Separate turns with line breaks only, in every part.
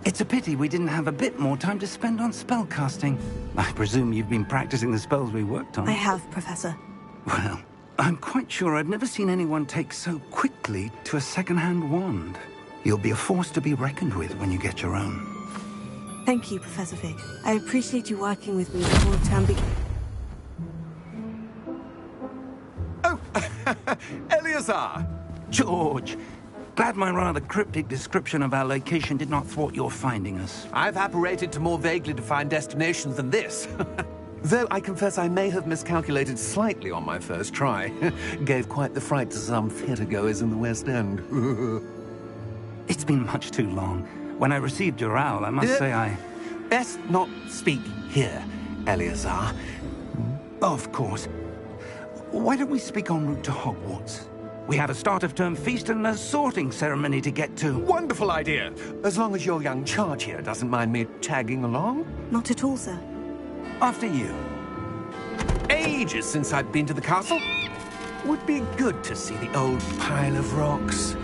It's a pity we didn't have a bit more time to spend on spellcasting. I presume you've been practicing the spells we worked on.
I have, Professor.
Well, I'm quite sure I've never seen anyone take so quickly to a second-hand wand. You'll be a force to be reckoned with when you get your own.
Thank you, Professor Fig. I appreciate you working with me before the term begins.
Oh, Eleazar!
George! Glad my rather cryptic description of our location did not thwart your finding us.
I've apparated to more vaguely defined destinations than this. Though I confess I may have miscalculated slightly on my first try. Gave quite the fright to some theatre-goers in the West End.
It's been much too long. When I received your owl, I must say I...
Best not speak here, Eleazar.
Of course. Why don't we speak en route to Hogwarts? We have a start-of-term feast and a sorting ceremony to get to.
Wonderful idea! As long as your young charge here doesn't mind me tagging along.
Not at all, sir.
After you.
Ages since I've been to the castle. Would be good to see the old pile of rocks.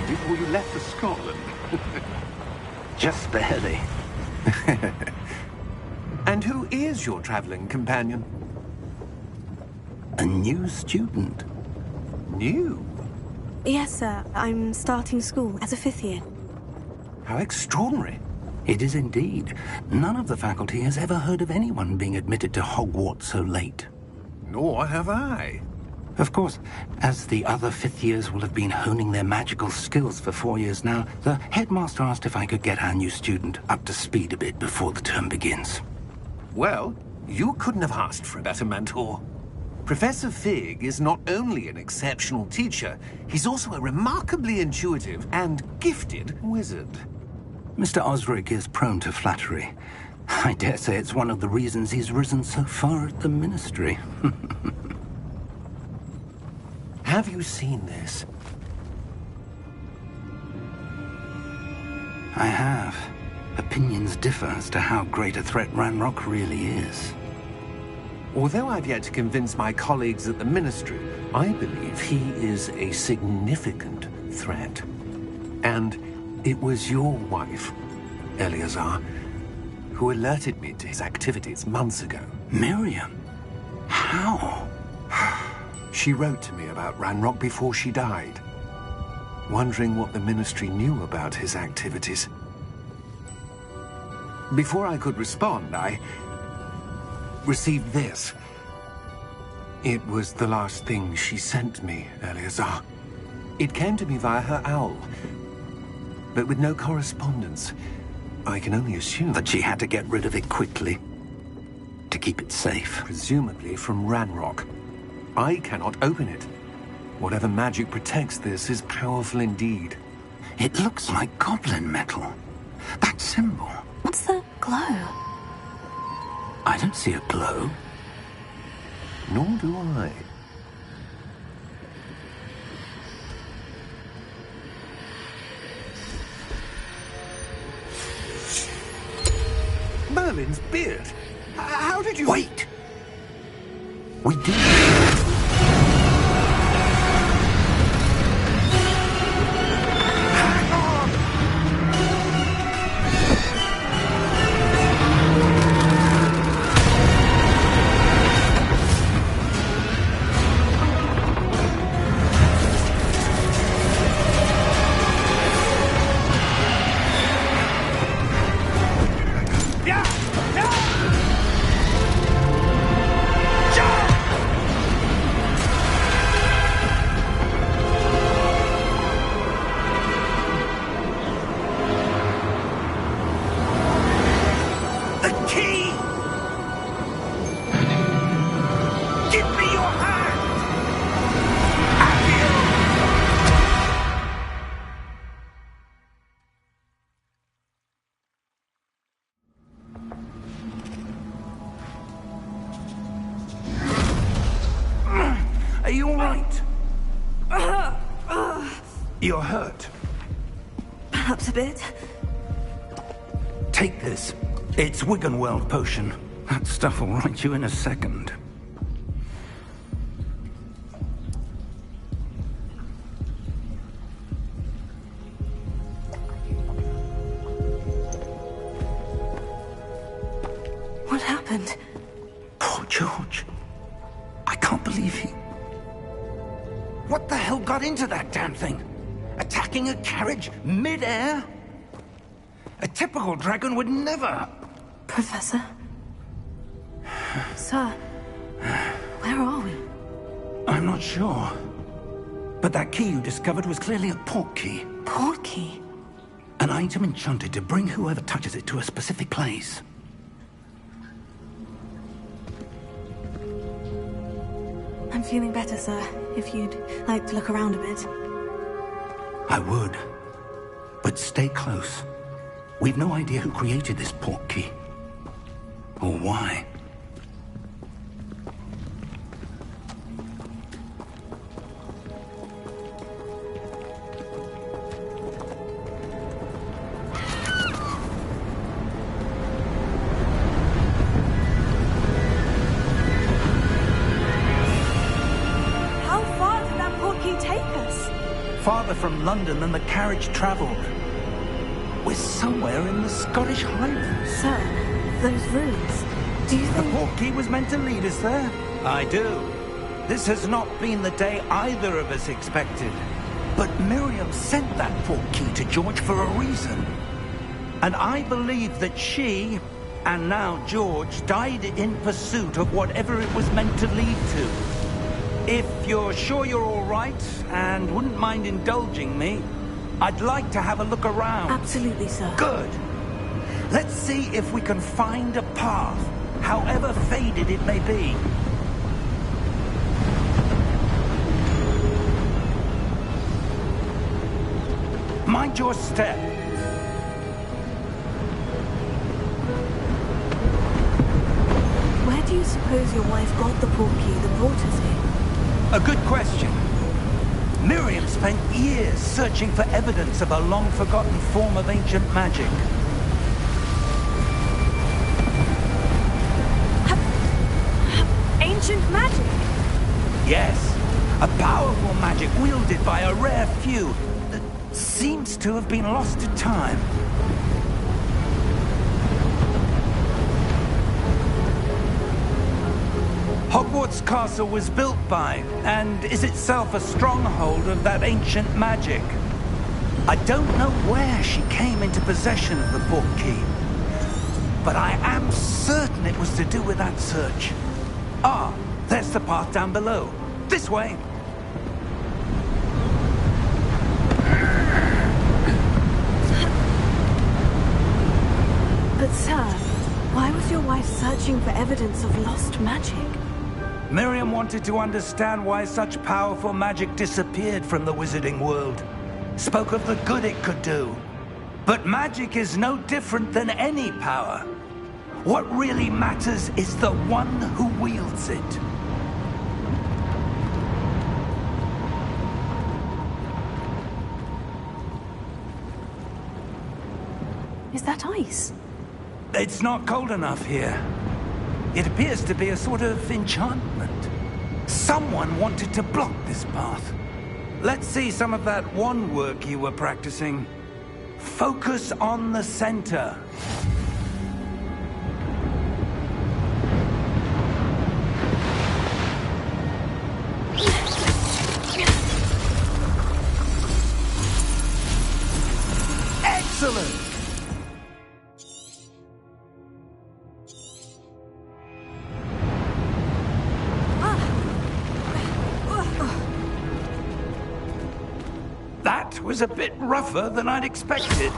Before you left for Scotland.
Just barely.
And who is your traveling companion?
A new student.
New?
Yes, sir. I'm starting school as a 5th year.
How extraordinary.
It is indeed. None of the faculty has ever heard of anyone being admitted to Hogwarts so late.
Nor have I.
Of course, as the other 5th years will have been honing their magical skills for 4 years now, the headmaster asked if I could get our new student up to speed a bit before the term begins.
Well, you couldn't have asked for a better mentor. Professor Fig is not only an exceptional teacher, he's also a remarkably intuitive and gifted wizard.
Mr. Osric is prone to flattery. I dare say it's one of the reasons he's risen so far at the Ministry.
Have you seen this?
I have. Opinions differ as to how great a threat Ranrock really is.
Although I've yet to convince my colleagues at the Ministry, I believe he is a significant threat. And it was your wife, Eleazar, who alerted me to his activities months ago.
Miriam? How?
She wrote to me about Ranrock before she died, wondering what the Ministry knew about his activities. Before I could respond, I received this. It was the last thing she sent me, Eleazar. It came to me via her owl, but with no correspondence. I can only assume
that she had to get rid of it quickly, to keep it safe.
Presumably from Ranrock. I cannot open it. Whatever magic protects this is powerful indeed.
It looks like goblin metal. That symbol.
What's the glow?
I don't see a glow.
Nor do I. Merlin's beard. How did you...
Wait! We did. Are you all right? You're hurt.
Perhaps a bit.
Take this. It's Wiggenweld potion. That stuff will right you in a second.
What happened?
Poor George. I can't believe he... What the hell got into that damn thing? Attacking a carriage mid-air? A typical dragon would never...
Professor? Sir? Where are we?
I'm not sure. But that key you discovered was clearly a port key.
Port key?
An item enchanted to bring whoever touches it to a specific place.
I'm feeling better, sir. If you'd like to look around a bit.
I would. But stay close. We've no idea who created this port key. Or why.
How far did that port key take us?
Farther from London than the carriage traveled. We're somewhere in the Scottish Highlands.
Sir, those ruins. Do you
The
think...
port key was meant to lead us there? I do. This has not been the day either of us expected. But Miriam sent that port key to George for a reason. And I believe that she, and now George, died in pursuit of whatever it was meant to lead to. If you're sure you're all right, and wouldn't mind indulging me, I'd like to have a look around.
Absolutely, sir.
Good. Let's see if we can find a path, however faded it may be. Mind your step.
Where do you suppose your wife got the port key that brought us here?
A good question. Miriam spent years searching for evidence of a long-forgotten form of ancient magic.
Ancient magic?
Yes, a powerful magic wielded by a rare few that seems to have been lost to time. Hogwarts Castle was built by, and is itself a stronghold of that ancient magic. I don't know where she came into possession of the port key, but I am certain it was to do with that search. Ah, there's the path down below. This way.
But sir, why was your wife searching for evidence of lost magic?
Miriam wanted to understand why such powerful magic disappeared from the wizarding world. Spoke of the good it could do. But magic is no different than any power. What really matters is the one who wields it.
Is that ice?
It's not cold enough here. It appears to be a sort of enchantment. Someone wanted to block this path. Let's see some of that wand work you were practicing. Focus on the center. Excellent! That was a bit rougher than I'd expected.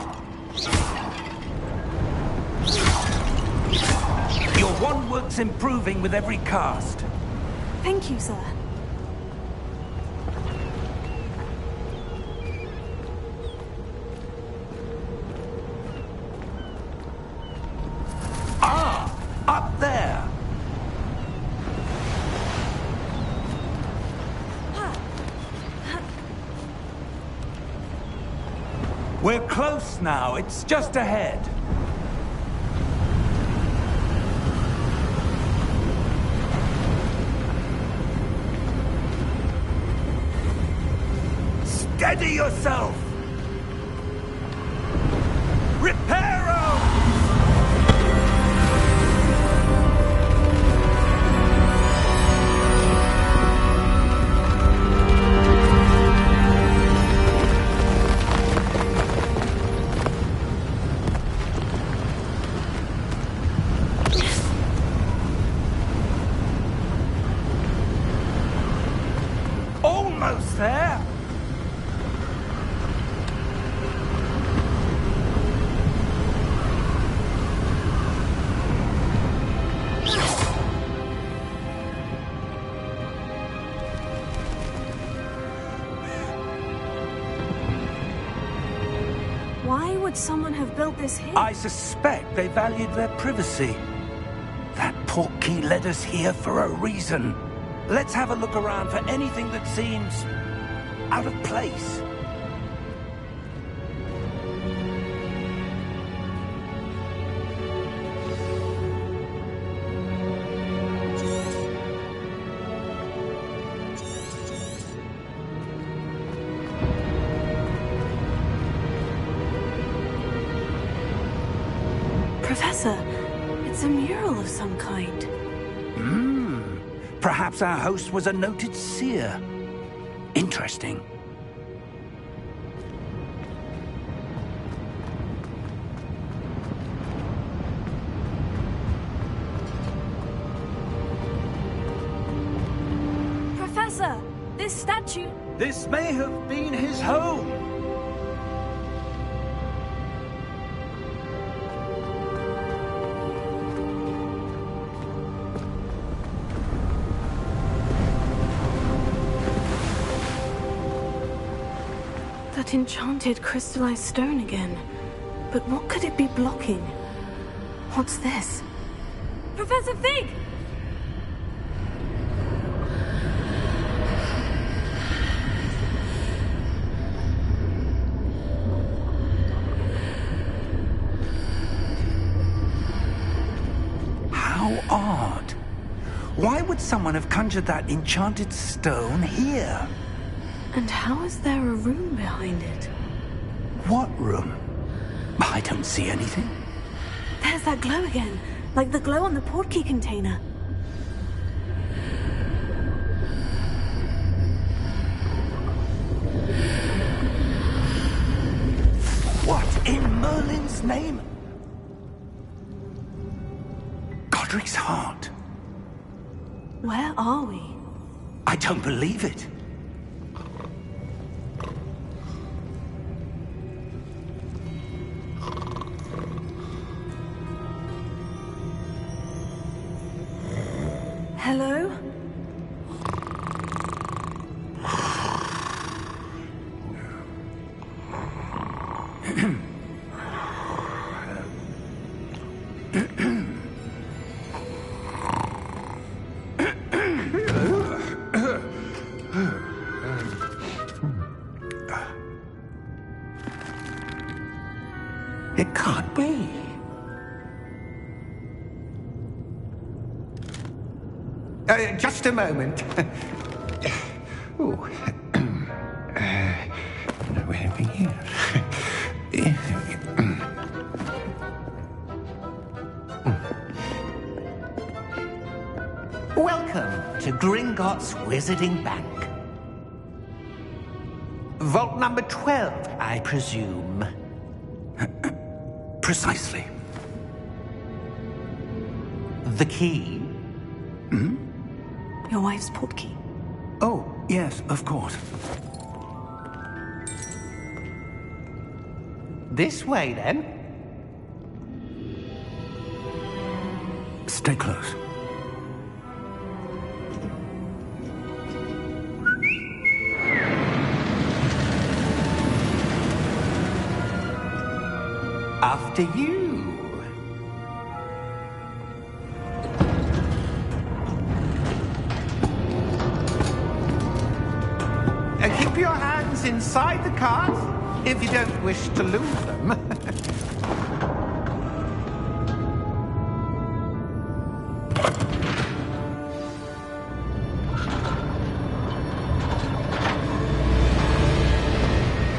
Your wand work's improving with every cast.
Thank you, sir.
Ah, up there. We're close now. It's just ahead. Steady yourself! Reparo! Almost there!
Why would someone have built this here?
I suspect they valued their privacy. That portkey led us here for a reason. Let's have a look around for anything that seems out of place.
Professor, it's a mural of some kind.
Perhaps our host was a noted seer. Interesting.
Professor, this statue...
This may have been his home.
That enchanted crystallized stone again. But what could it be blocking? What's this? Professor Fig!
How odd. Why would someone have conjured that enchanted stone here?
And how is there a room behind it?
What room? I don't see anything.
There's that glow again, like the glow on the portkey container.
What in Merlin's name? Godric's heart.
Where are we?
I don't believe it.
Hello?
It can't be.
Just a moment. Oh. No anything here.
Welcome to Gringotts Wizarding Bank. Vault number 12, I presume.
Precisely.
The key?
Your wife's portkey.
Oh, yes, of course.
This way, then.
Stay close.
After you. Keep your hands inside the cart. if you don't wish to lose them.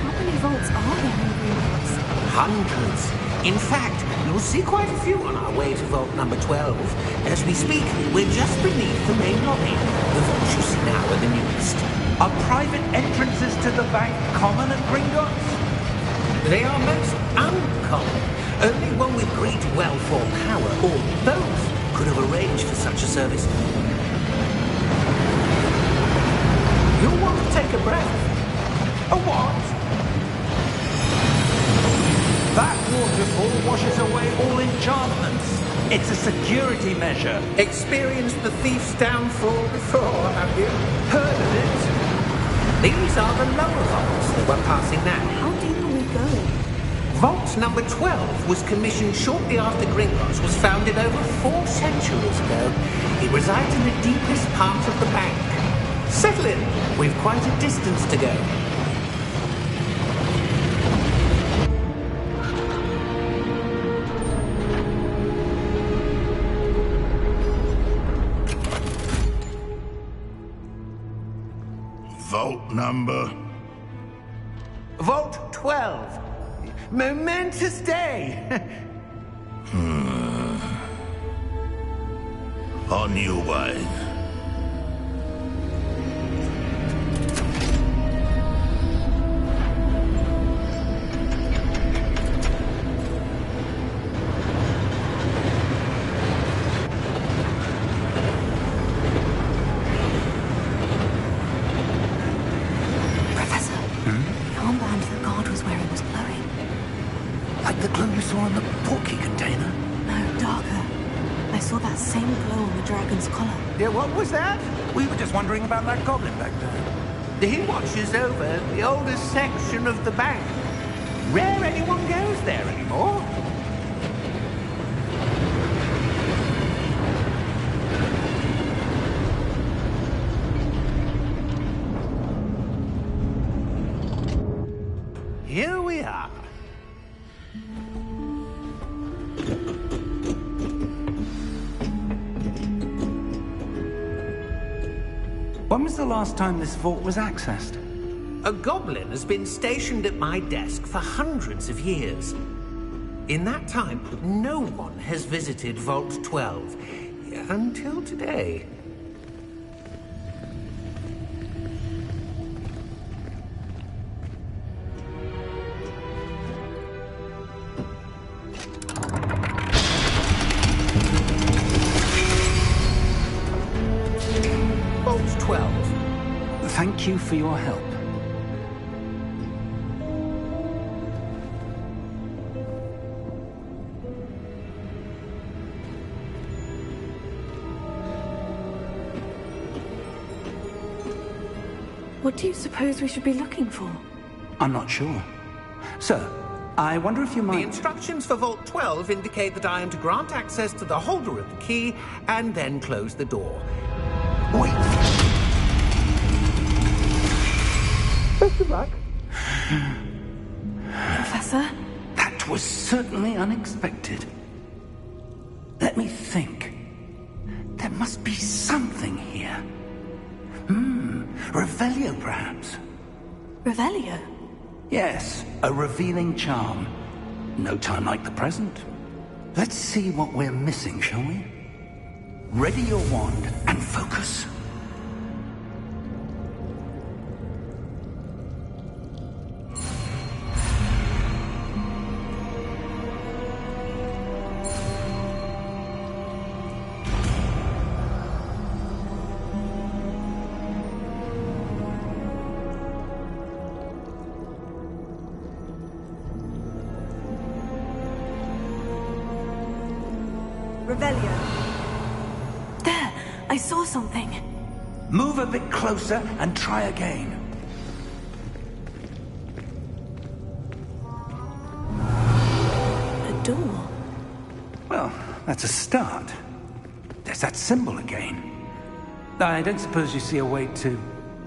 How many vaults are there in Hogwarts?
Hundreds. In fact, you'll see quite a few on our way to vault number 12. As we speak, we're just beneath the main lobby. The vaults you see now are the newest.
Are private entrances to the bank common at Gringotts?
They are most uncommon. Only one with great wealth or power, or both, could have arranged for such a service. You'll want to take a breath.
A what? That waterfall washes away all enchantments. It's a security measure.
Experienced the thief's downfall before, have you?
Heard of it?
These are the lower vaults that we're passing now.
How deep are we going?
Vault number 12 was commissioned shortly after Gringotts was founded over 4 centuries ago. It resides in the deepest part of the bank. Settle in. We've quite a distance to go.
Vault number?
Vault 12. Momentous day.
On your way.
Like the glow you saw in the porky container?
No, darker. I saw that same glow on the dragon's collar.
Yeah, what was that?
We were just wondering about that goblin back there.
He watches over the oldest section of the bank. Rare anyone goes there anymore. Here we are.
When was the last time this vault was accessed?
A goblin has been stationed at my desk for hundreds of years. In that time, no one has visited Vault 12. Until today. Vault 12.
Thank you for your help.
What do you suppose we should be looking for?
I'm not sure. Sir, I wonder if you
The
might...
instructions for Vault 12 indicate that I am to grant access to the holder of the key and then close the door.
Wait.
Best of luck.
Professor?
That was certainly unexpected. Let me think. There must be something here. Revelio, perhaps?
Revelio?
Yes, a revealing charm. No time like the present. Let's see what we're missing, shall we? Ready your wand and focus.
Revelio. There! I saw something.
Move a bit closer and try again.
A door.
Well, that's a start. There's that symbol again. I don't suppose you see a way to...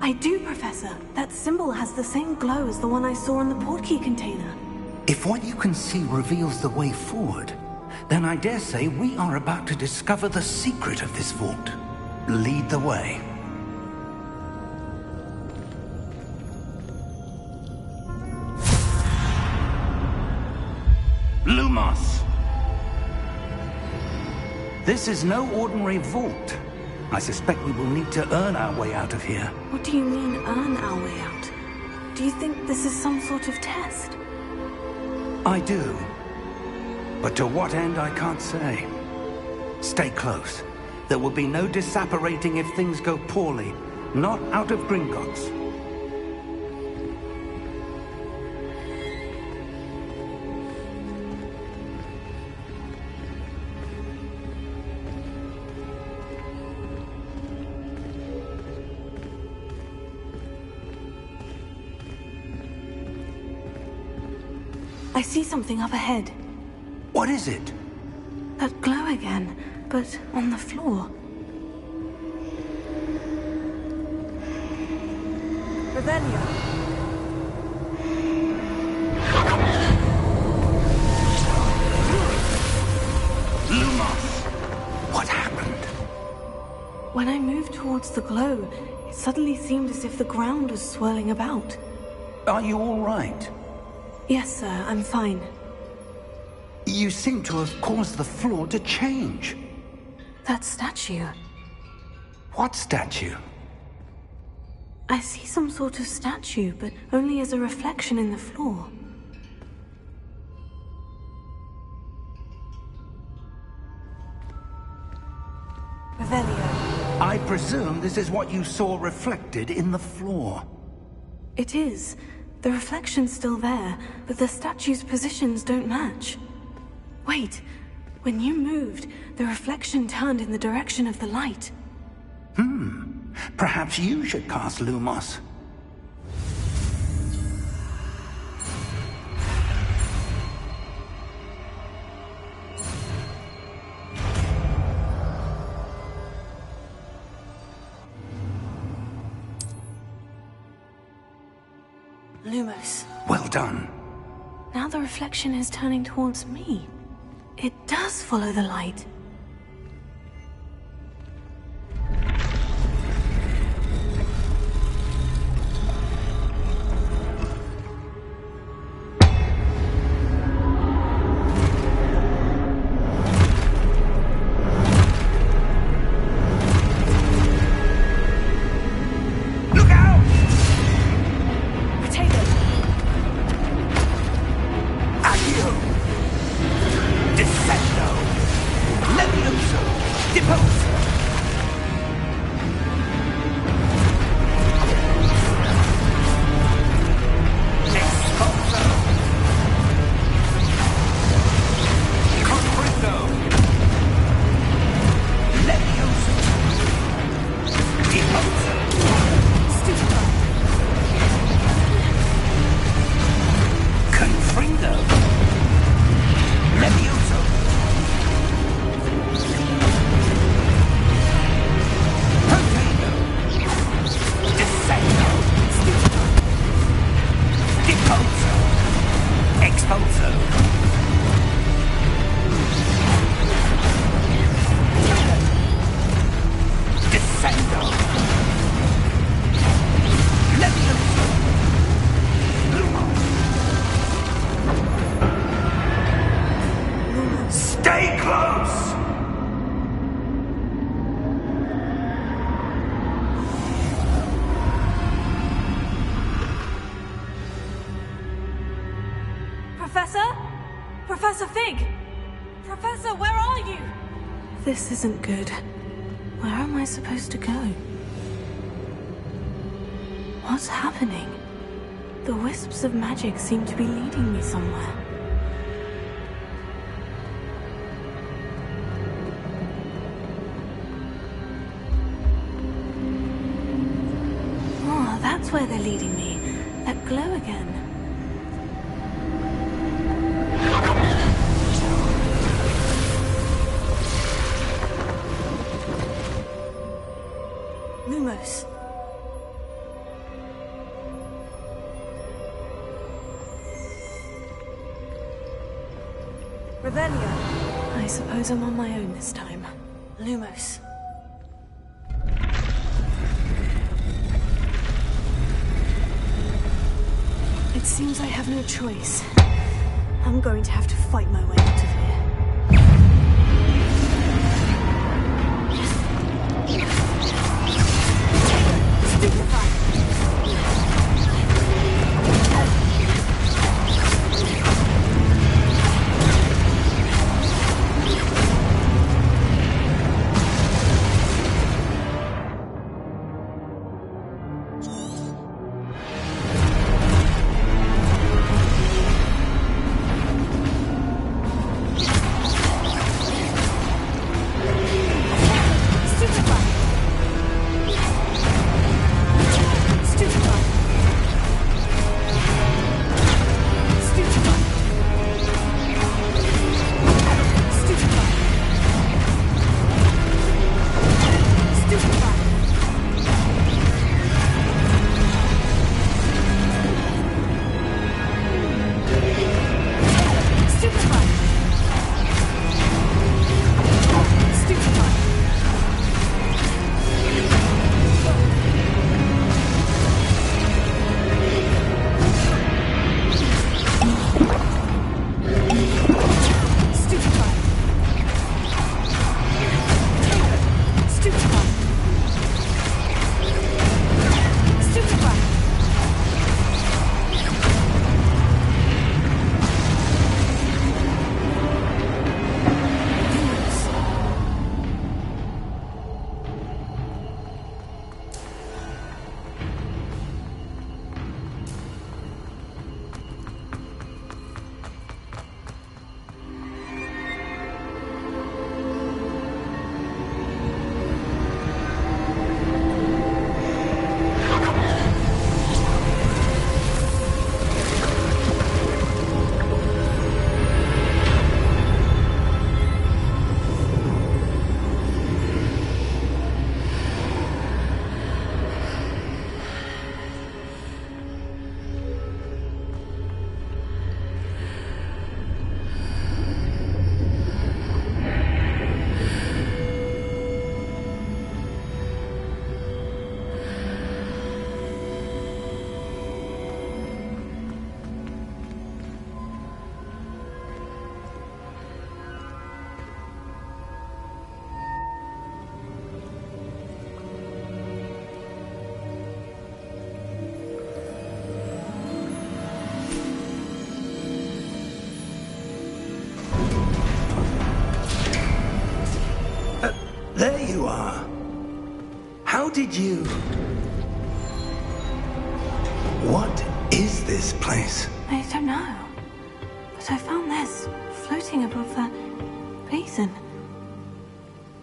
I do, Professor. That symbol has the same glow as the one I saw in the portkey container.
If what you can see reveals the way forward, then I dare say we are about to discover the secret of this vault. Lead the way. Lumos! This is no ordinary vault. I suspect we will need to earn our way out of here.
What do you mean, earn our way out? Do you think this is some sort of test?
I do. But to what end, I can't say. Stay close. There will be no disapparating if things go poorly. Not out of Gringotts.
I see something up ahead.
What is it?
That glow again, but on the floor. Revelio.
Lumos! What happened?
When I moved towards the glow, it suddenly seemed as if the ground was swirling about.
Are you all right?
Yes, sir, I'm fine.
You seem to have caused the floor to change.
That statue.
What statue?
I see some sort of statue, but only as a reflection in the floor. Revelio.
I presume this is what you saw reflected in the floor.
It is. The reflection's still there, but the statue's positions don't match. Wait, when you moved, the reflection turned in the direction of the light.
Perhaps you should cast Lumos.
Lumos.
Well done.
Now the reflection is turning towards me. It does follow the light. Professor Fig! Professor, where are you? This isn't good. Where am I supposed to go? What's happening? The wisps of magic seem to be leading me somewhere. Oh, that's where they're leading me. That glow again. Lumos. Revelio. I suppose I'm on my own this time. Lumos. It seems I have no choice. I'm going to have to fight my way out of here. Stupefy!
There you are. How did you... What is this place?
I don't know. But I found this floating above that basin.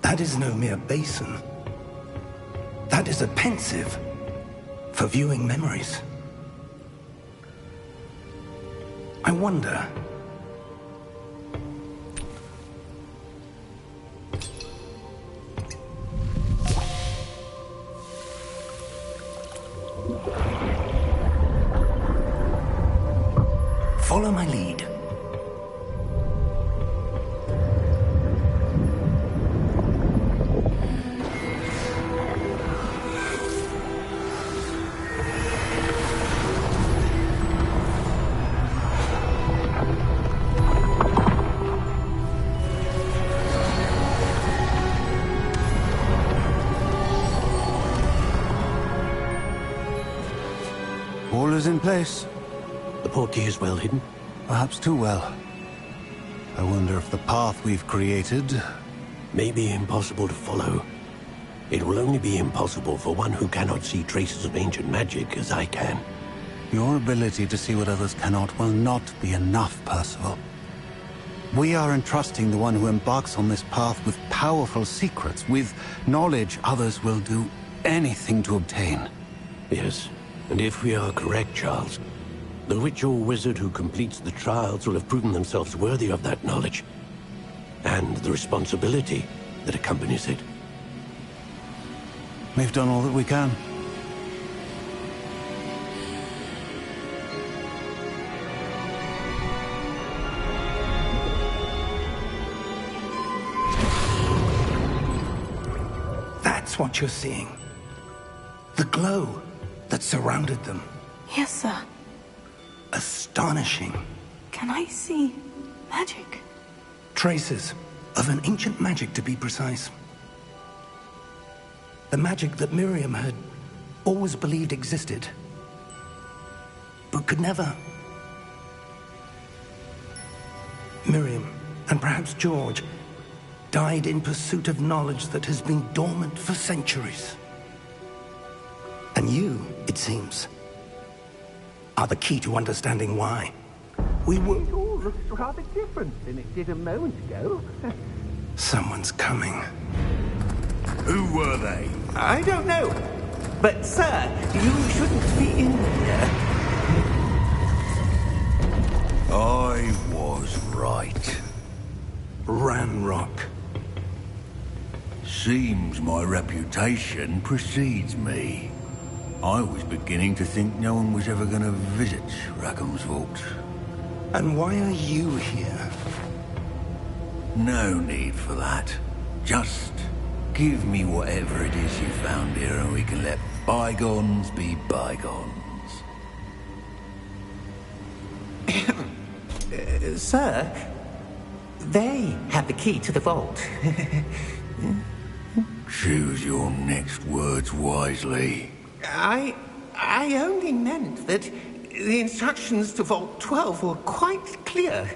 That is no mere basin. That is a pensive for viewing memories. I wonder... Follow my lead.
All is in place.
The portkey is well hidden?
Perhaps too well. I wonder if the path we've created...
may be impossible to follow. It will only be impossible for one who cannot see traces of ancient magic as I can.
Your ability to see what others cannot will not be enough, Percival. We are entrusting the one who embarks on this path with powerful secrets, with knowledge others will do anything to obtain.
Yes, and if we are correct, Charles, the witch or wizard who completes the trials will have proven themselves worthy of that knowledge, and the responsibility that accompanies it.
We've done all that we can.
That's what you're seeing. The glow that surrounded them.
Yes, sir.
Astonishing.
Can I see magic?
Traces of an ancient magic, to be precise. The magic that Miriam had always believed existed, but could never. Miriam, and perhaps George, died in pursuit of knowledge that has been dormant for centuries. And you, it seems, are the key to understanding why. We were...
It all looks rather different than it did a moment ago.
Someone's coming.
Who were they?
I don't know. But, sir, you shouldn't be in here.
I was right.
Ranrock.
Seems my reputation precedes me. I was beginning to think no one was ever going to visit Rackham's vault.
And why are you here?
No need for that. Just give me whatever it is you found here and we can let bygones be bygones.
Sir, they have the key to the vault.
Choose your next words wisely.
I only meant that the instructions to Vault 12 were quite clear.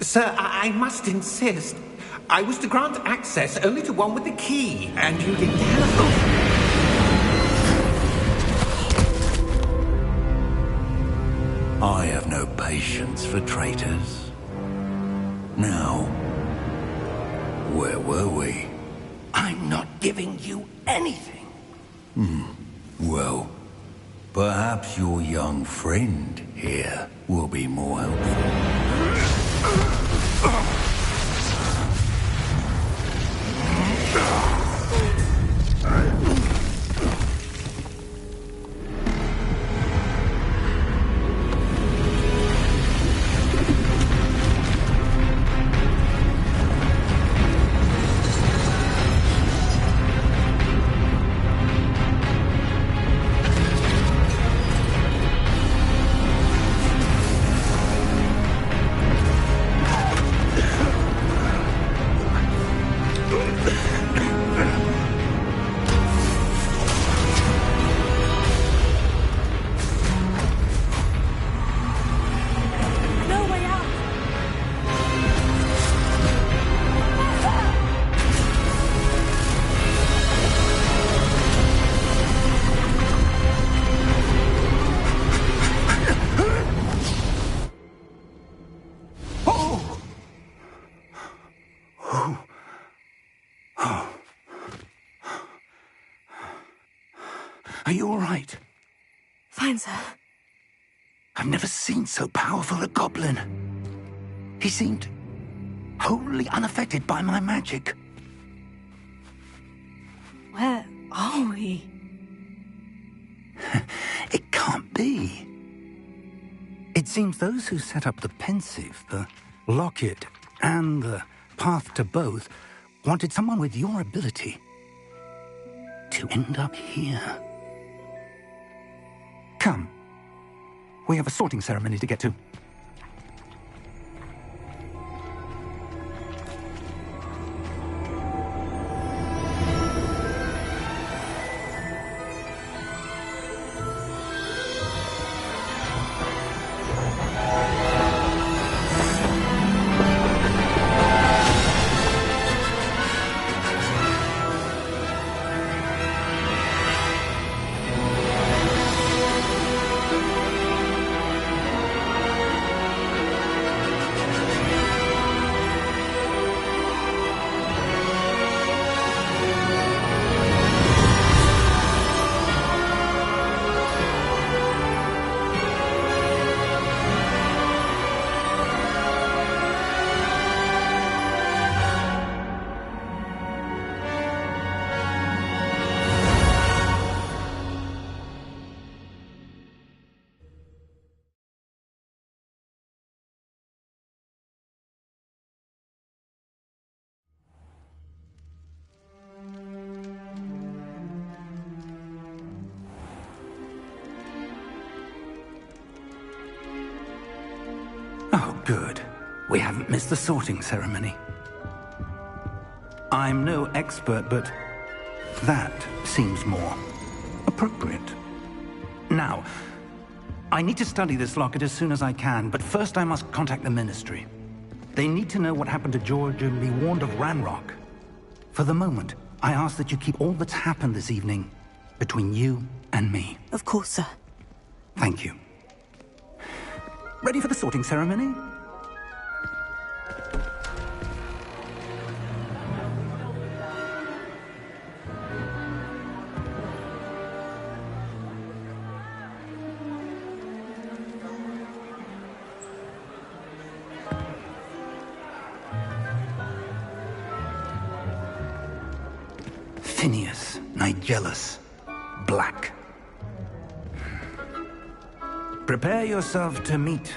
Sir, I must insist. I was to grant access only to one with the key, and you didn't have...
I have no patience for traitors. Now, where were we?
I'm not giving you anything.
Well, perhaps your young friend here will be more helpful.
Are you all right?
Fine, sir.
I've never seen so powerful a goblin. He seemed wholly unaffected by my magic.
Where are we?
It can't be. It seems those who set up the pensive, the locket, and the path to both wanted someone with your ability to end up here. Come. We have a sorting ceremony to get to. Good. We haven't missed the sorting ceremony. I'm no expert, but that seems more appropriate. Now, I need to study this locket as soon as I can, but first I must contact the Ministry. They need to know what happened to George and be warned of Ranrock. For the moment, I ask that you keep all that's happened this evening between you and me.
Of course, sir.
Thank you. Ready for the sorting ceremony? Phineas, Nigellus, Black. Prepare yourself to meet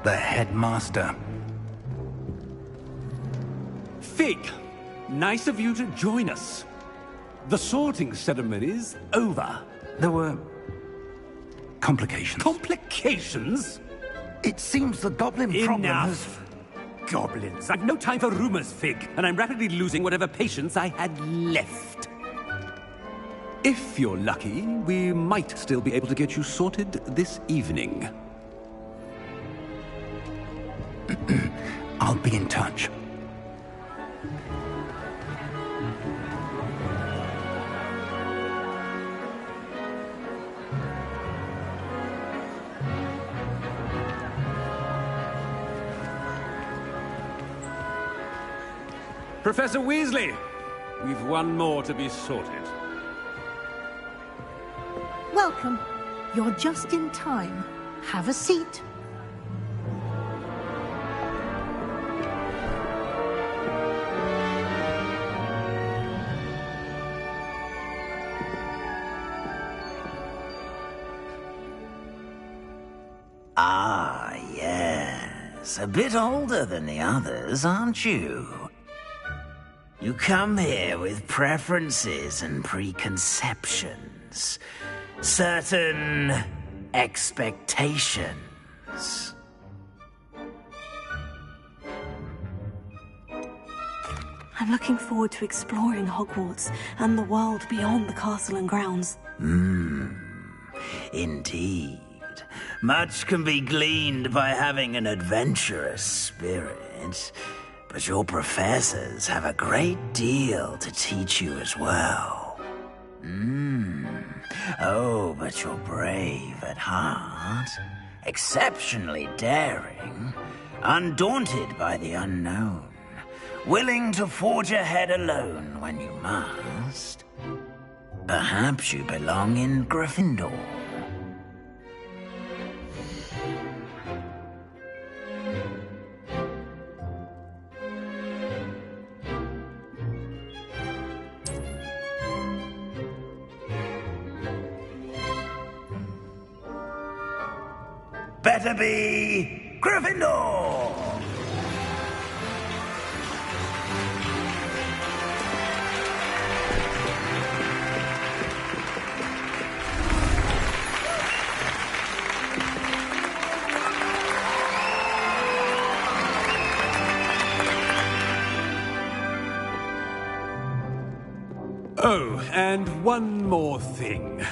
the headmaster.
Fig, nice of you to join us. The sorting ceremony's over.
There were complications.
Complications?
It seems the goblin problem has...
Enough. Goblins. I've no time for rumors, Fig, and I'm rapidly losing whatever patience I had left. If you're lucky, we might still be able to get you sorted this evening.
I'll be in touch.
Professor Weasley, we've one more to be sorted.
Welcome. You're just in time. Have a seat.
Ah, yes. A bit older than the others, aren't you? You come here with preferences and preconceptions. Certain expectations.
I'm looking forward to exploring Hogwarts and the world beyond the castle and grounds.
Indeed. Much can be gleaned by having an adventurous spirit, but your professors have a great deal to teach you as well. Oh, but you're brave at heart, exceptionally daring, undaunted by the unknown, willing to forge ahead alone when you must. Perhaps you belong in Gryffindor. Better be Gryffindor!
Oh, and one more thing.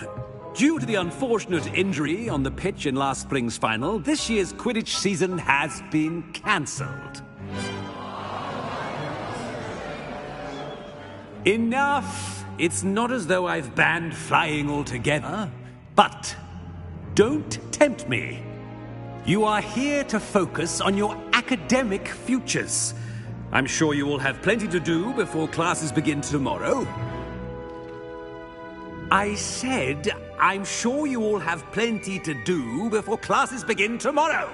Due to the unfortunate injury on the pitch in last spring's final, this year's Quidditch season has been cancelled. Enough! It's not as though I've banned flying altogether. But don't tempt me. You are here to focus on your academic futures. I'm sure you will have plenty to do before classes begin tomorrow. I said, I'm sure you all have plenty to do before classes begin tomorrow.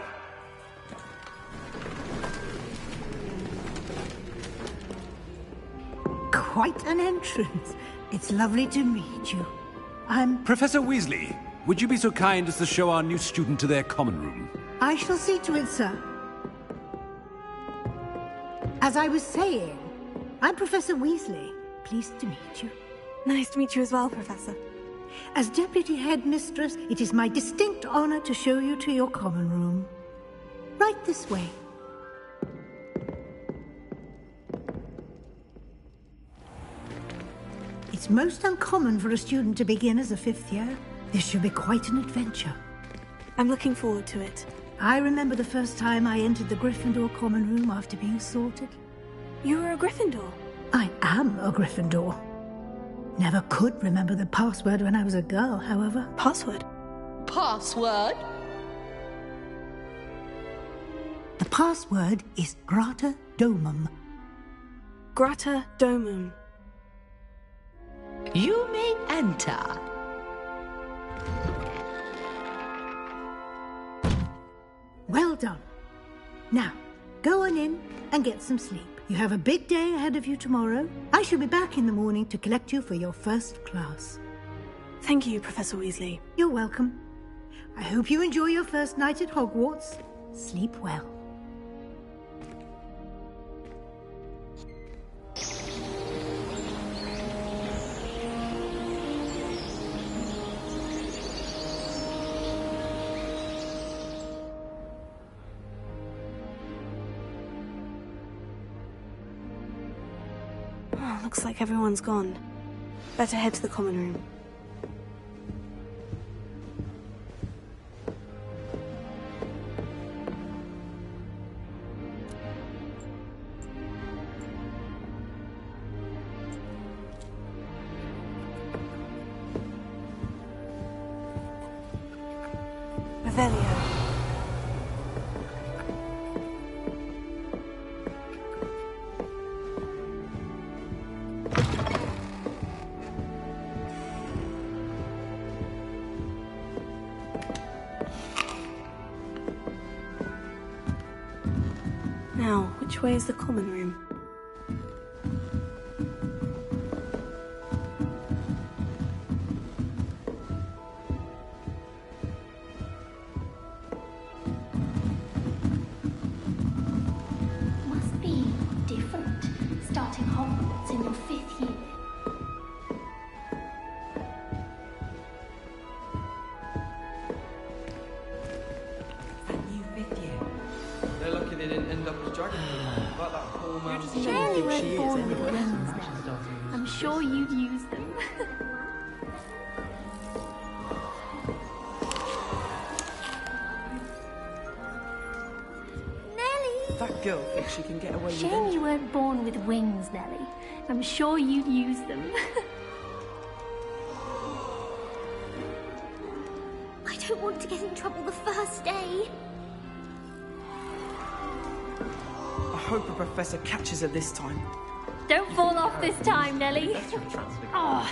Quite an entrance. It's lovely to meet you. I'm...
Professor Weasley, would you be so kind as to show our new student to their common room?
I shall see to it, sir. As I was saying, I'm Professor Weasley. Pleased to meet you.
Nice to meet you as well, Professor.
As Deputy Headmistress, it is my distinct honor to show you to your common room. Right this way. It's most uncommon for a student to begin as a 5th year. This should be quite an adventure.
I'm looking forward to it.
I remember the first time I entered the Gryffindor common room after being sorted.
You were a Gryffindor?
I am a Gryffindor. Never could remember the password when I was a girl, however.
Password?
Password?
The password is Grata Domum.
Grata Domum.
You may enter.
Well done. Now, go on in and get some sleep. You have a big day ahead of you tomorrow. I shall be back in the morning to collect you for your first class.
Thank you, Professor Weasley.
You're welcome. I hope you enjoy your first night at Hogwarts. Sleep well.
Oh, looks like everyone's gone. Better head to the common room. Revelio. Now, which way is the common room?
Must be different, starting Hogwarts in your 5th year.
They're lucky they didn't end up as dragon people. Like that poor man.
Sure you weren't born with wings then. I'm sure you'd use them. Nelly!
That girl thinks she can get away with
Shame
it.
you weren't born with wings, Nelly. I'm sure you'd use them. I don't want to get in trouble the first day.
I hope a professor catches her this time.
Don't fall off this time, Nelly. Oh,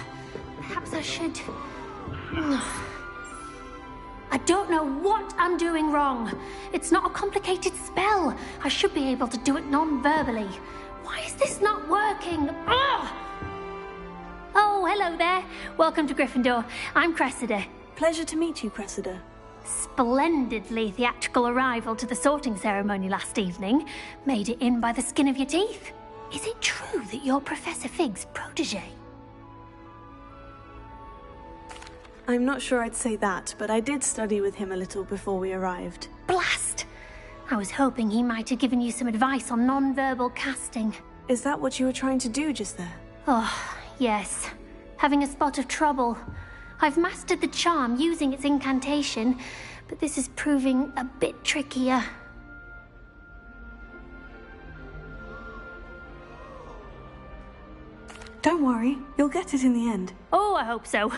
perhaps I should. I don't know what I'm doing wrong. It's not a complicated spell. I should be able to do it non-verbally. Why is this not working? Oh, hello there. Welcome to Gryffindor. I'm Cressida.
Pleasure to meet you, Cressida.
Splendidly theatrical arrival to the sorting ceremony last evening. Made it in by the skin of your teeth. Is it true that you're Professor Fig's protege?
I'm not sure I'd say that, but I did study with him a little before we arrived.
Blast! I was hoping he might have given you some advice on non-verbal casting.
Is that what you were trying to do just there?
Oh, yes. Having a spot of trouble. I've mastered the charm using its incantation, but this is proving a bit trickier.
Don't worry, you'll get it in the end.
Oh, I hope so.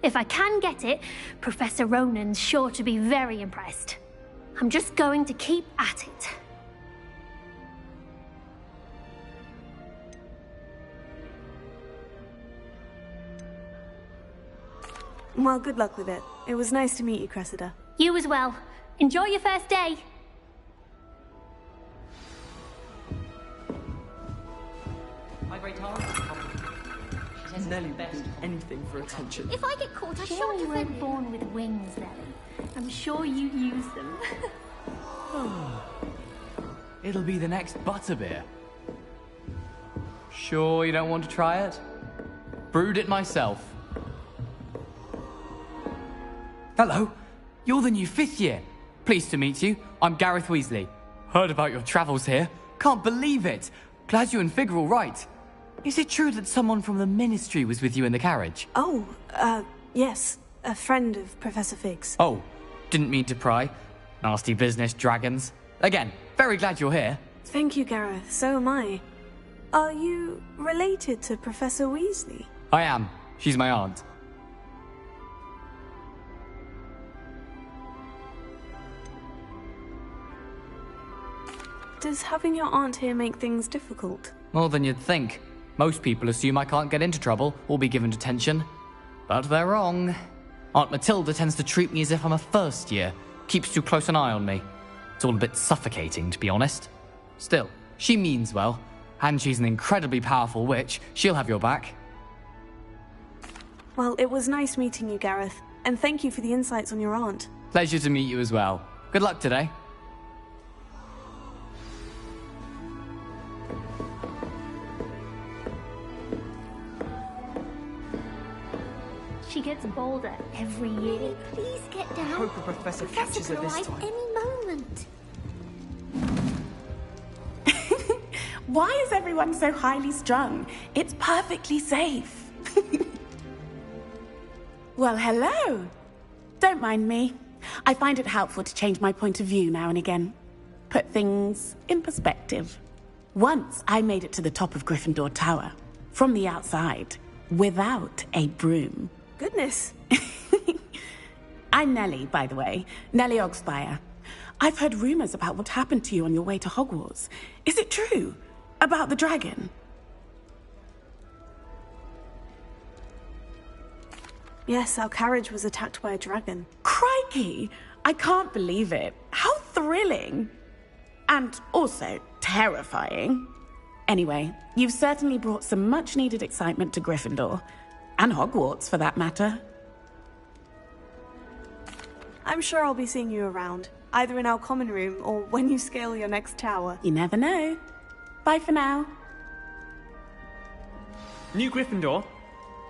If I can get it, Professor Ronan's sure to be very impressed. I'm just going to keep at it.
Well, good luck with it. It was nice to meet you, Cressida.
You as well. Enjoy your first day.
Hi, Great Tara. Nelly would do anything for attention.
If I get caught, I'm sure you weren't born with wings, Nelly. I'm sure you'd use them.
It'll be the next butterbeer. Sure you don't want to try it? Brewed it myself.
Hello, you're the new 5th year.
Pleased to meet you. I'm Gareth Weasley. Heard about your travels here. Can't believe it. Glad you and Fig are all right. Is it true that someone from the Ministry was with you in the carriage?
Oh, yes. A friend of Professor Fig's.
Oh, didn't mean to pry. Nasty business, dragons. Again, very glad you're here.
Thank you, Gareth. So am I. Are you related to Professor Weasley?
I am. She's my aunt.
Does having your aunt here make things difficult?
More than you'd think. Most people assume I can't get into trouble or be given detention. But they're wrong. Aunt Matilda tends to treat me as if I'm a first year. Keeps too close an eye on me. It's all a bit suffocating, to be honest. Still, she means well. And she's an incredibly powerful witch. She'll have your back.
Well, it was nice meeting you, Gareth. And thank you for the insights on your aunt.
Pleasure to meet you as well. Good luck today.
She gets bolder every year. Lily, please get down.
I hope the Professor catches her this time.
Any moment.
Why is everyone so highly strung? It's perfectly safe. Well, hello. Don't mind me. I find it helpful to change my point of view now and again. Put things in perspective. Once I made it to the top of Gryffindor Tower, from the outside, without a broom.
Goodness.
I'm Nellie, by the way. Nellie Ogspire. I've heard rumors about what happened to you on your way to Hogwarts. Is it true? About the dragon?
Yes, our carriage was attacked by a dragon.
Crikey! I can't believe it. How thrilling! And also terrifying. Anyway, you've certainly brought some much-needed excitement to Gryffindor. And Hogwarts, for that matter.
I'm sure I'll be seeing you around, either in our common room or when you scale your next tower.
You never know. Bye for now.
New Gryffindor.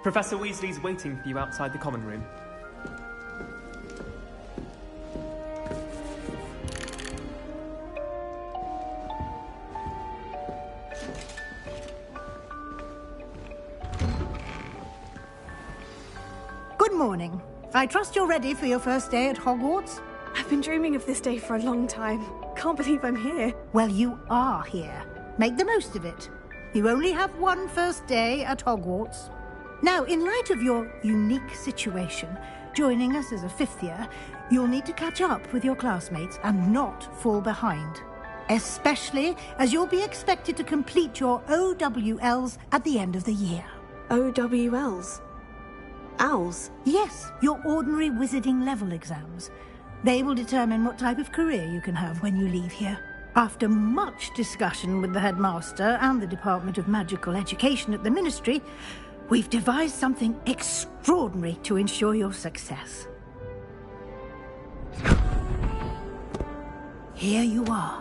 Professor Weasley's waiting for you outside the common room.
Good morning. I trust you're ready for your first day at Hogwarts?
I've been dreaming of this day for a long time. Can't believe I'm here.
Well, you are here. Make the most of it. You only have one first day at Hogwarts. Now, in light of your unique situation, joining us as a fifth year, you'll need to catch up with your classmates and not fall behind. Especially as you'll be expected to complete your OWLs at the end of the year.
OWLs? Owls?
Yes, your ordinary wizarding level exams. They will determine what type of career you can have when you leave here. After much discussion with the headmaster and the Department of Magical Education at the Ministry, we've devised something extraordinary to ensure your success. Here you are.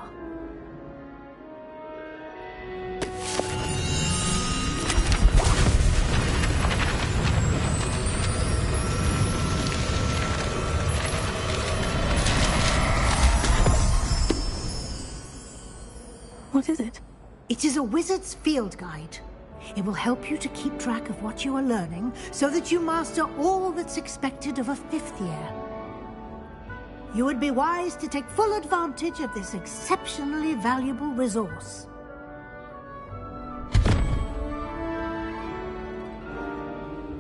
What is it?
It is a wizard's field guide. It will help you to keep track of what you are learning so that you master all that's expected of a fifth year. You would be wise to take full advantage of this exceptionally valuable resource.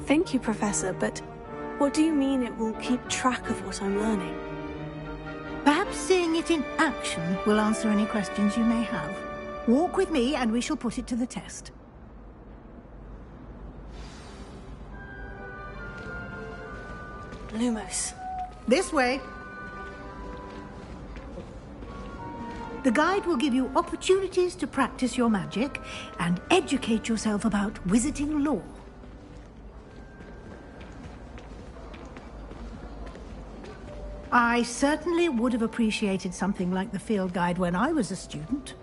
Thank you, Professor, but what do you mean it will keep track of what I'm learning?
Perhaps seeing it in action will answer any questions you may have. Walk with me and we shall put it to the test.
Lumos.
This way. The guide will give you opportunities to practice your magic and educate yourself about wizarding lore. I certainly would have appreciated something like the field guide when I was a student.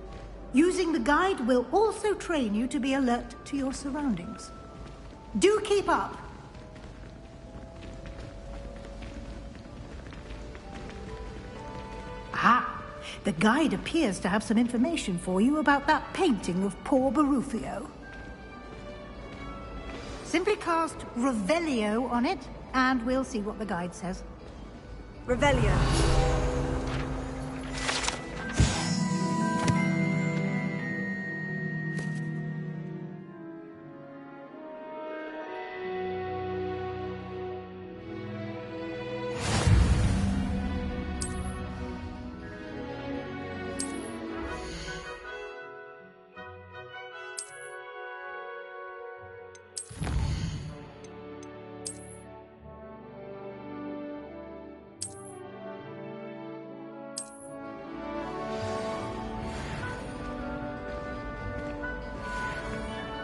Using the guide will also train you to be alert to your surroundings. Do keep up. The guide appears to have some information for you about that painting of poor Barufio. Simply cast Revelio on it, and we'll see what the guide says.
Revelio.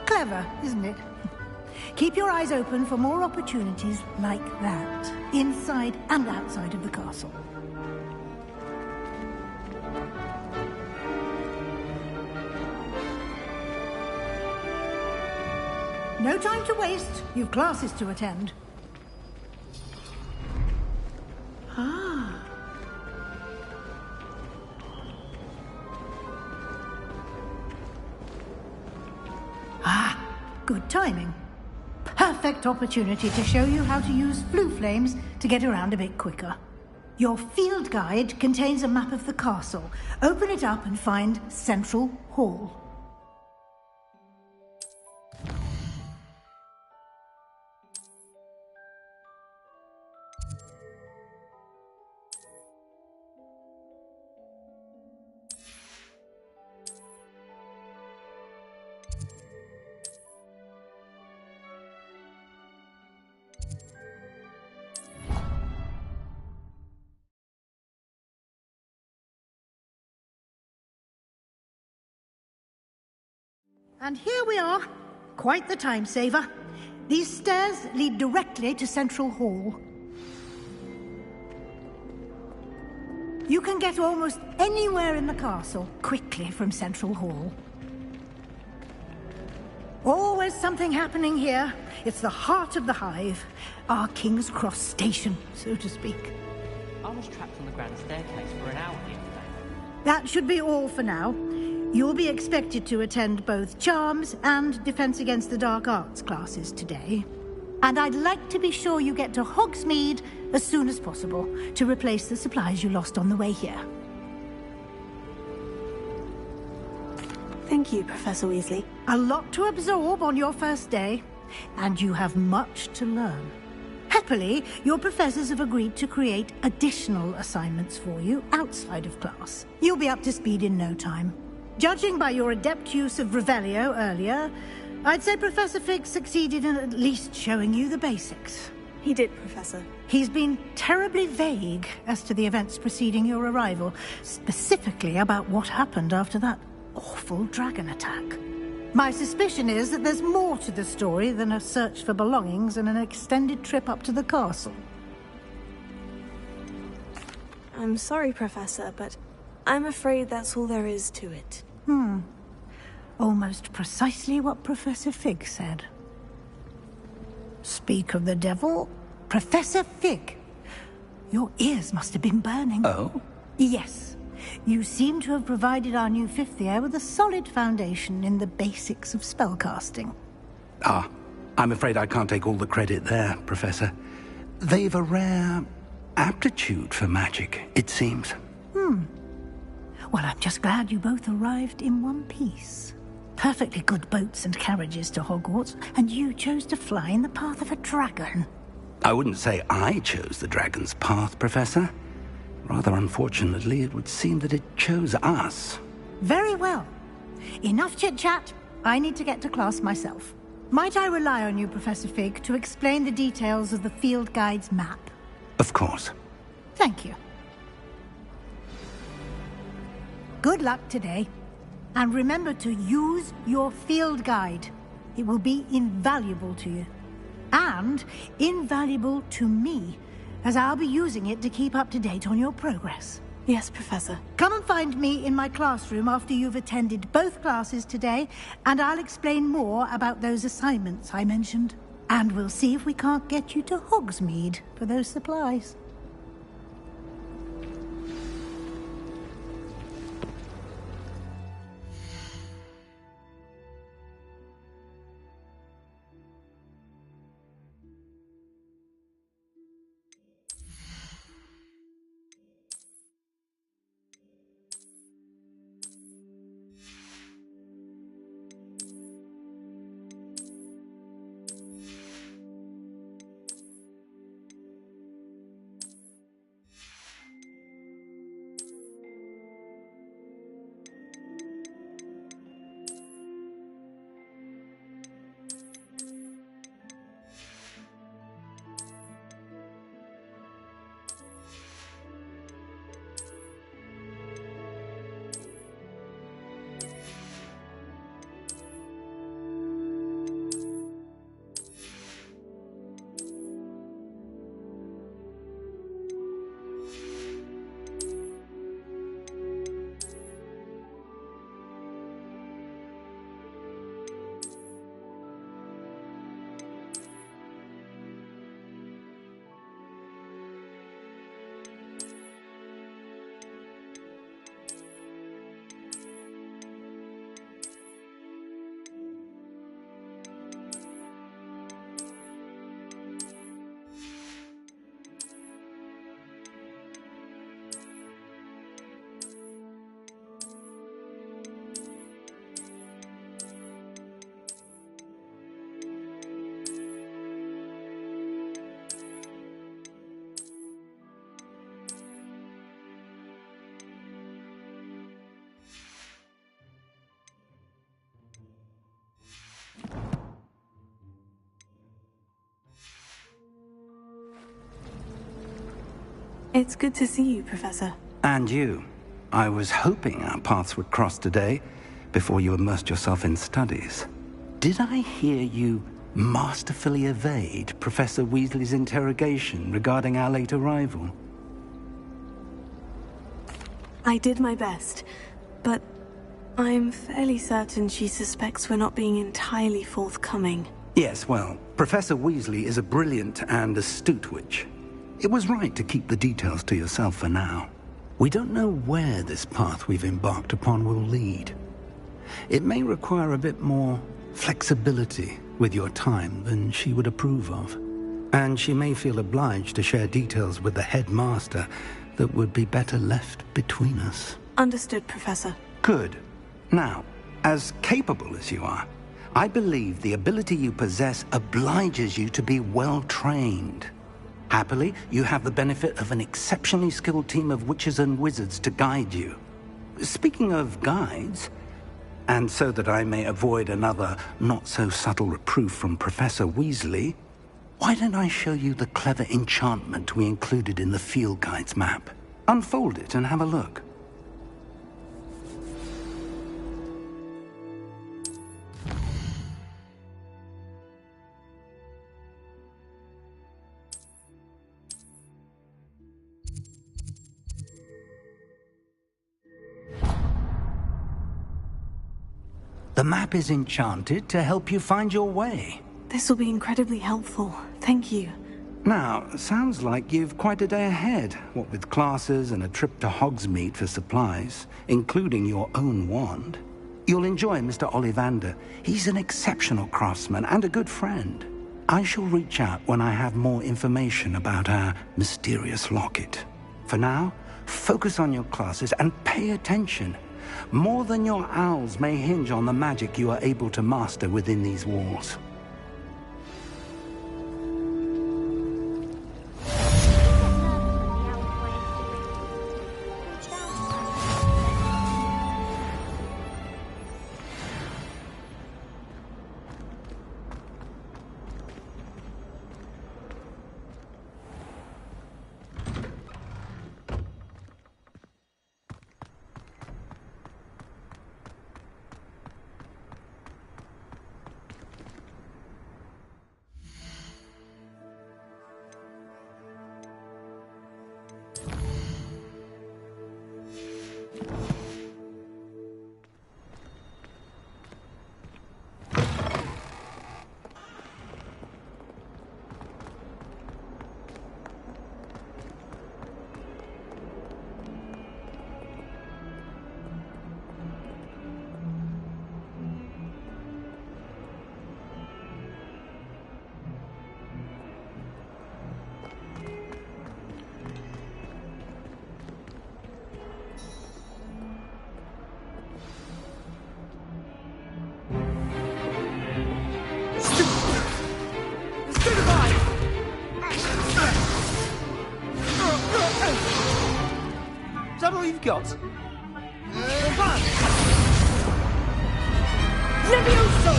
Clever, isn't it? Keep your eyes open for more opportunities like that, inside and outside of the castle. No time to waste. You've classes to attend. Good timing. Perfect opportunity to show you how to use flue flames to get around a bit quicker. Your field guide contains a map of the castle. Open it up and find Central Hall. And here we are. Quite the time saver. These stairs lead directly to Central Hall. You can get almost anywhere in the castle quickly from Central Hall. Always something happening here. It's the heart of the hive. Our King's Cross station, so to speak.
I was trapped on the grand staircase for an hour here today.
That should be all for now. You'll be expected to attend both Charms and Defense Against the Dark Arts classes today. And I'd like to be sure you get to Hogsmeade as soon as possible to replace the supplies you lost on the way here.
Thank you, Professor Weasley.
A lot to absorb on your first day, and you have much to learn. Happily, your professors have agreed to create additional assignments for you outside of class. You'll be up to speed in no time. Judging by your adept use of Revelio earlier, I'd say Professor Fig succeeded in at least showing you the basics.
He did, Professor.
He's been terribly vague as to the events preceding your arrival, specifically about what happened after that awful dragon attack. My suspicion is that there's more to the story than a search for belongings and an extended trip up to the castle.
I'm sorry, Professor, but I'm afraid that's all there is to it.
Almost precisely what Professor Fig said. Speak of the devil, Professor Fig. Your ears must have been burning.
Oh?
Yes. You seem to have provided our new fifth year with a solid foundation in the basics of spellcasting.
I'm afraid I can't take all the credit there, Professor. They've a rare aptitude for magic, it seems.
Well, I'm just glad you both arrived in one piece. Perfectly good boats and carriages to Hogwarts, and you chose to fly in the path of a dragon.
I wouldn't say I chose the dragon's path, Professor. Rather unfortunately, it would seem that it chose us.
Very well. Enough chit-chat. I need to get to class myself. Might I rely on you, Professor Fig, to explain the details of the field guide's map?
Of course.
Thank you. Good luck today. And remember to use your field guide. It will be invaluable to you. And invaluable to me, as I'll be using it to keep up to date on your progress.
Yes, Professor.
Come and find me in my classroom after you've attended both classes today, and I'll explain more about those assignments I mentioned. And we'll see if we can't get you to Hogsmeade for those supplies.
It's good to see you, Professor.
And you. I was hoping our paths would cross today, before you immersed yourself in studies. Did I hear you masterfully evade Professor Weasley's interrogation regarding our late arrival?
I did my best, but I'm fairly certain she suspects we're not being entirely forthcoming.
Yes, well, Professor Weasley is a brilliant and astute witch. It was right to keep the details to yourself for now. We don't know where this path we've embarked upon will lead. It may require a bit more flexibility with your time than she would approve of. And she may feel obliged to share details with the headmaster that would be better left between us.
Understood, Professor.
Good. Now, as capable as you are, I believe the ability you possess obliges you to be well-trained. Happily, you have the benefit of an exceptionally skilled team of witches and wizards to guide you. Speaking of guides, and so that I may avoid another not-so-subtle reproof from Professor Weasley, why don't I show you the clever enchantment we included in the field guide's map? Unfold it and have a look. The map is enchanted to help you find your way.
This will be incredibly helpful. Thank you.
Now, sounds like you've quite a day ahead, what with classes and a trip to Hogsmeade for supplies, including your own wand. You'll enjoy Mr. Ollivander. He's an exceptional craftsman and a good friend. I shall reach out when I have more information about our mysterious locket. For now, focus on your classes and pay attention. More than your owls may hinge on the magic you are able to master within these walls.
Is that all you've got?
Levioso!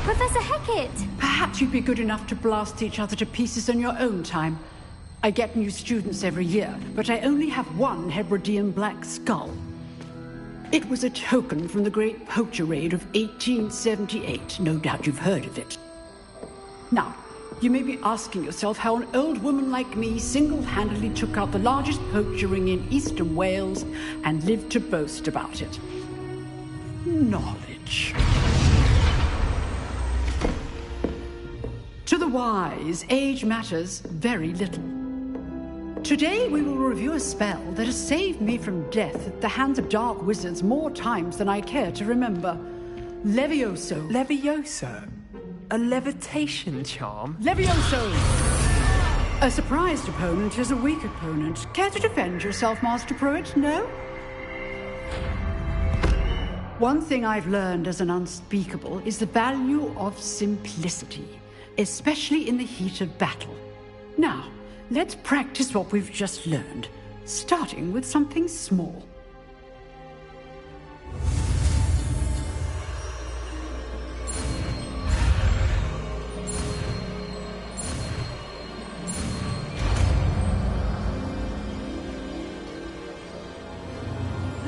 Professor Hecat!
Perhaps you'd be good enough to blast each other to pieces on your own time. I get new students every year, but I only have one Hebridean black skull. It was a token from the Great Poacher Raid of 1878. No doubt you've heard of it. Now, you may be asking yourself how an old woman like me single-handedly took out the largest poacher ring in eastern Wales and lived to boast about it. Knowledge. To the wise, age matters very little. Today we will review a spell that has saved me from death at the hands of dark wizards more times than I care to remember. Levioso.
Levioso? A levitation charm?
Levioso! A surprised opponent is a weak opponent. Care to defend yourself, Master Pruitt? No? One thing I've learned as an unspeakable is the value of simplicity, especially in the heat of battle. Now, let's practice what we've just learned, starting with something small.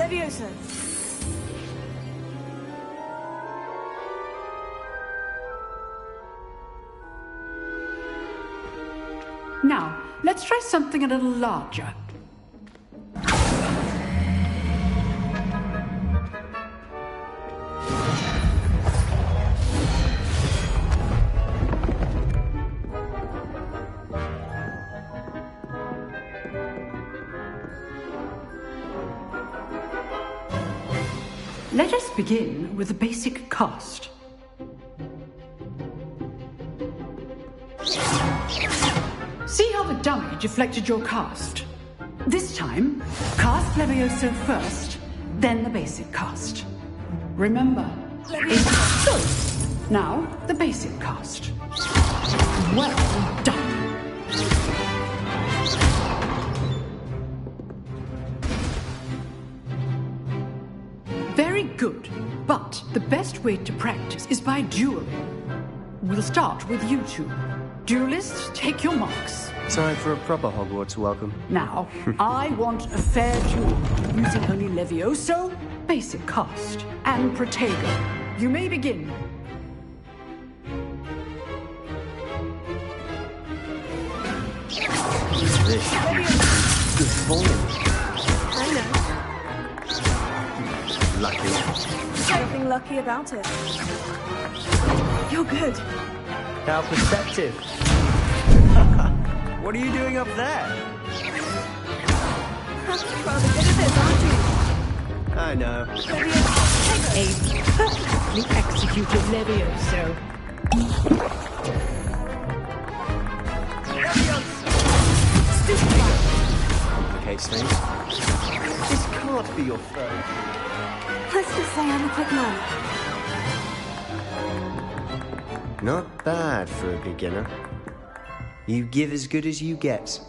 Leviosa!
Now, let's try something a little larger. Let us begin with the basic cast. See how the dummy deflected your cast? This time, cast Levioso first, then the basic cast. Remember, it's good. Now, the basic cast. Well done. Very good, but the best way to practice is by dueling. We'll start with you two. Duelists, take your marks.
Time for a proper Hogwarts welcome.
Now, I want a fair duel, using only Levioso, basic cast, and Protego. You may begin.
This good form.
I know.
Lucky.
Nothing lucky about it. You're good.
How perceptive. What are you doing up there?
Rather good at this, aren't you?
I know.
A perfectly executed Levioso.
Okay, Snape. This can't be your foe.
Let's just say I'm a quick man.
Not bad for a beginner. You give as good as you get.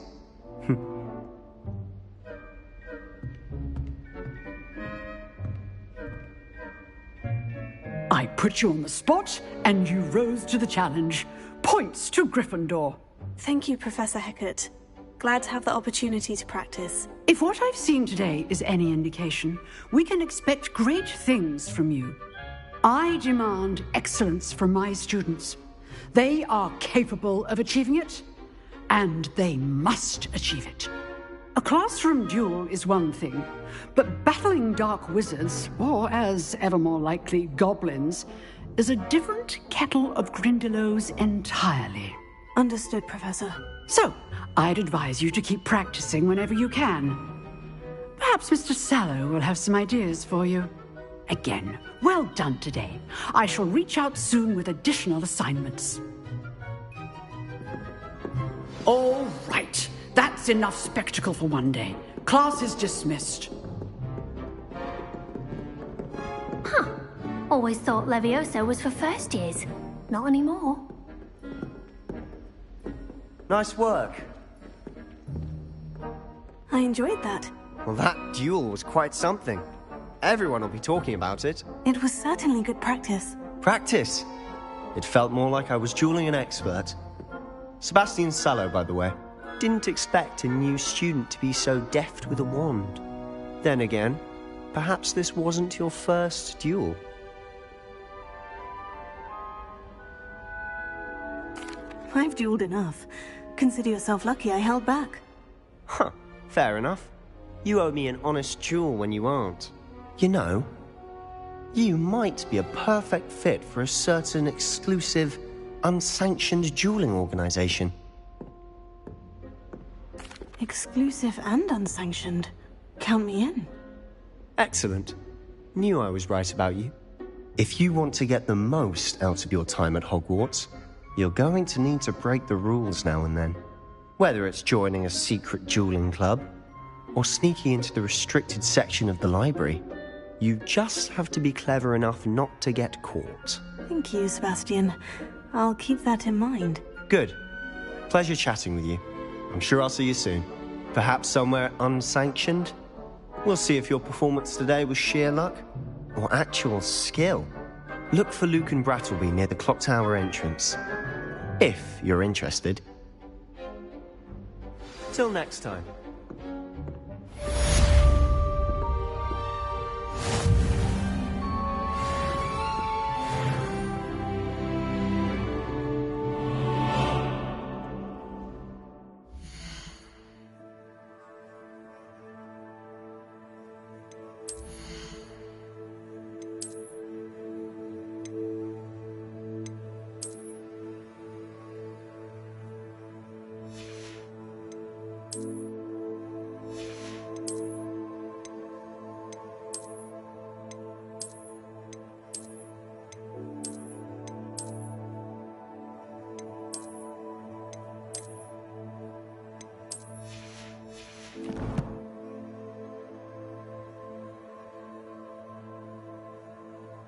I put you on the spot, and you rose to the challenge. Points to Gryffindor.
Thank you, Professor Hecat. Glad to have the opportunity to practice.
If what I've seen today is any indication, we can expect great things from you. I demand excellence from my students. They are capable of achieving it, and they must achieve it. A classroom duel is one thing, but battling dark wizards, or as ever more likely, goblins, is a different kettle of Grindylows entirely.
Understood, Professor.
So, I'd advise you to keep practicing whenever you can. Perhaps Mr. Sallow will have some ideas for you. Again, well done today. I shall reach out soon with additional assignments. All right. That's enough spectacle for one day. Class is dismissed.
Huh. Always thought Levioso was for first years. Not anymore.
Nice work.
I enjoyed that.
Well, that duel was quite something. Everyone will be talking about it.
It was certainly good practice.
Practice? It felt more like I was dueling an expert. Sebastian Sallow, by the way. Didn't expect a new student to be so deft with a wand. Then again, perhaps this wasn't your first duel.
I've dueled enough. Consider yourself lucky I held back.
Huh, fair enough. You owe me an honest duel when you aren't. You know, you might be a perfect fit for a certain exclusive, unsanctioned dueling organization.
Exclusive and unsanctioned. Count me in.
Excellent. Knew I was right about you. If you want to get the most out of your time at Hogwarts, you're going to need to break the rules now and then. Whether it's joining a secret dueling club, or sneaking into the restricted section of the library, you just have to be clever enough not to get caught.
Thank you, Sebastian. I'll keep that in mind.
Good. Pleasure chatting with you. I'm sure I'll see you soon. Perhaps somewhere unsanctioned? We'll see if your performance today was sheer luck or actual skill. Look for Luke and Brattleby near the clock tower entrance. If you're interested. Till next time.